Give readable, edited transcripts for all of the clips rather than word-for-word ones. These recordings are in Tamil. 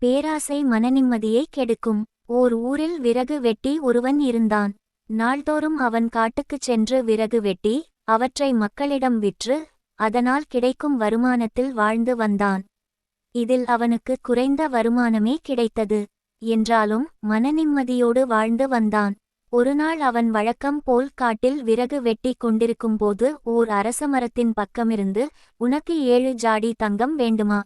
பேராசை மனநிம்மதியை கெடுக்கும். ஓர் ஊரில் விறகு வெட்டி ஒருவன் இருந்தான். நாள்தோறும் அவன் காட்டுக்குச் சென்று விறகு வெட்டி அவற்றை மக்களிடம் விற்று அதனால் கிடைக்கும் வருமானத்தில் வாழ்ந்து வந்தான். இதில் அவனுக்கு குறைந்த வருமானமே கிடைத்தது. என்றாலும் மனநிம்மதியோடு வாழ்ந்து வந்தான். ஒருநாள் அவன் வழக்கம் போல் காட்டில் விறகு வெட்டி கொண்டிருக்கும்போது ஓர் அரசமரத்தின் பக்கமிருந்து, "உனக்கு 7 ஜாடி தங்கம் வேண்டுமா?"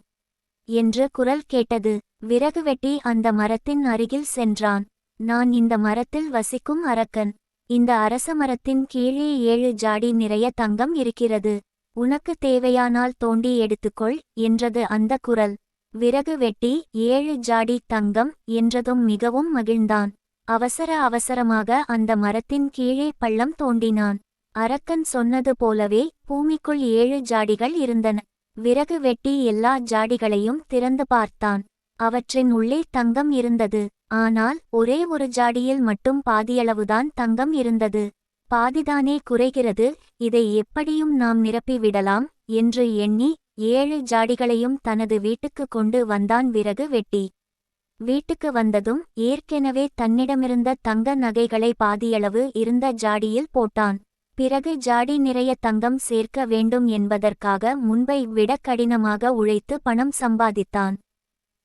என்று குரல் கேட்டது. விறகு வெட்டி அந்த மரத்தின் அருகில் சென்றான். "நான் இந்த மரத்தில் வசிக்கும் அரக்கன். இந்த அரச மரத்தின் கீழே 7 ஜாடி நிறைய தங்கம் இருக்கிறது. உனக்கு தேவையானால் தோண்டி எடுத்துக்கொள்" என்றது அந்த குரல். விறகு வெட்டி 7 ஜாடி தங்கம் என்றதும் மிகவும் மகிழ்ந்தான். அவசரமாக அந்த மரத்தின் கீழே பள்ளம் தோண்டினான். அரக்கன் சொன்னது போலவே பூமிக்குள் 7 ஜாடிகள் இருந்தன. விறகு வெட்டி எல்லா ஜாடிகளையும் திறந்து பார்த்தான். அவற்றின் உள்ளே தங்கம் இருந்தது. ஆனால் ஒரே ஒரு ஜாடியில் மட்டும் பாதியளவுதான் தங்கம் இருந்தது. பாதிதானே குறைகிறது, இதை எப்படியும் நாம் நிரப்பிவிடலாம் என்று எண்ணி 7 ஜாடிகளையும் தனது வீட்டுக்கு கொண்டு வந்தான் விறகு வெட்டி. வீட்டுக்கு வந்ததும் ஏற்கெனவே தன்னிடமிருந்த தங்க நகைகளை பாதியளவு இருந்த ஜாடியில் போட்டான். பிறகு ஜாடி நிறைய தங்கம் சேர்க்க வேண்டும் என்பதற்காக முன்பை விட கடினமாக உழைத்து பணம் சம்பாதித்தான்.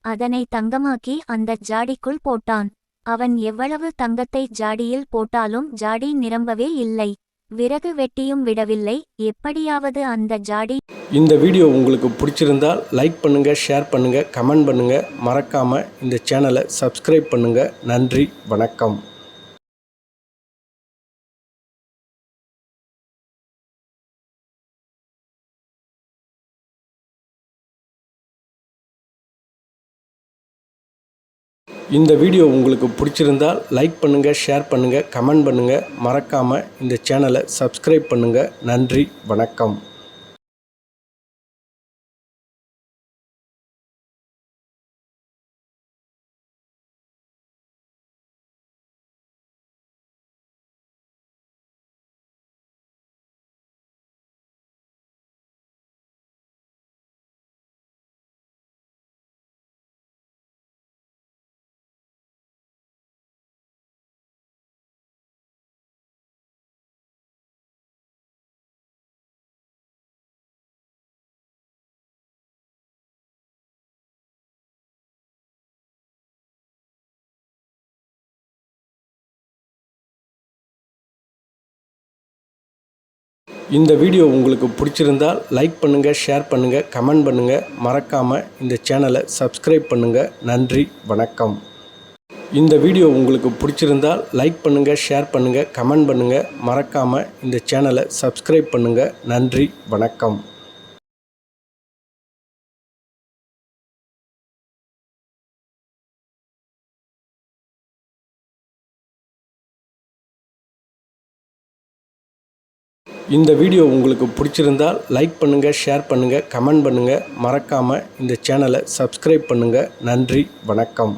அதனை தங்கமாக்கி அந்த ஜாடிக்குள் போட்டான். அவன் எவ்வளவு தங்கத்தை ஜாடியில் போட்டாலும் ஜாடி நிரம்பவே இல்லை. விறகு வெட்டியும் விடவில்லை. எப்படியாவது அந்த ஜாடி. இந்த வீடியோ உங்களுக்கு பிடிச்சிருந்தால் லைக் பண்ணுங்க, ஷேர் பண்ணுங்க, கமெண்ட் பண்ணுங்க. மறக்காம இந்த சேனலை சப்ஸ்கிரைப் பண்ணுங்க. நன்றி, வணக்கம். இந்த வீடியோ உங்களுக்கு பிடிச்சிருந்தால் லைக் பண்ணுங்க, ஷேர் பண்ணுங்க, கமெண்ட் பண்ணுங்க. மறக்காம இந்த சேனலை சப்ஸ்கிரைப் பண்ணுங்க. நன்றி, வணக்கம். இந்த வீடியோ உங்களுக்கு பிடிச்சிருந்தால் லைக் பண்ணுங்க, ஷேர் பண்ணுங்க, கமெண்ட் பண்ணுங்க. மறக்காம இந்த சேனலை சப்ஸ்கிரைப் பண்ணுங்க. நன்றி, வணக்கம். இந்த வீடியோ உங்களுக்கு பிடிச்சிருந்தால் லைக் பண்ணுங்க, ஷேர் பண்ணுங்க, கமெண்ட் பண்ணுங்க. மறக்காம இந்த சேனலை சப்ஸ்கிரைப் பண்ணுங்க. நன்றி, வணக்கம். இந்த வீடியோ உங்களுக்கு பிடிச்சிருந்தால் லைக் பண்ணுங்க, ஷேர் பண்ணுங்க, கமெண்ட் பண்ணுங்க. மறக்காம இந்த சேனலை சப்ஸ்கிரைப் பண்ணுங்க. நன்றி, வணக்கம்.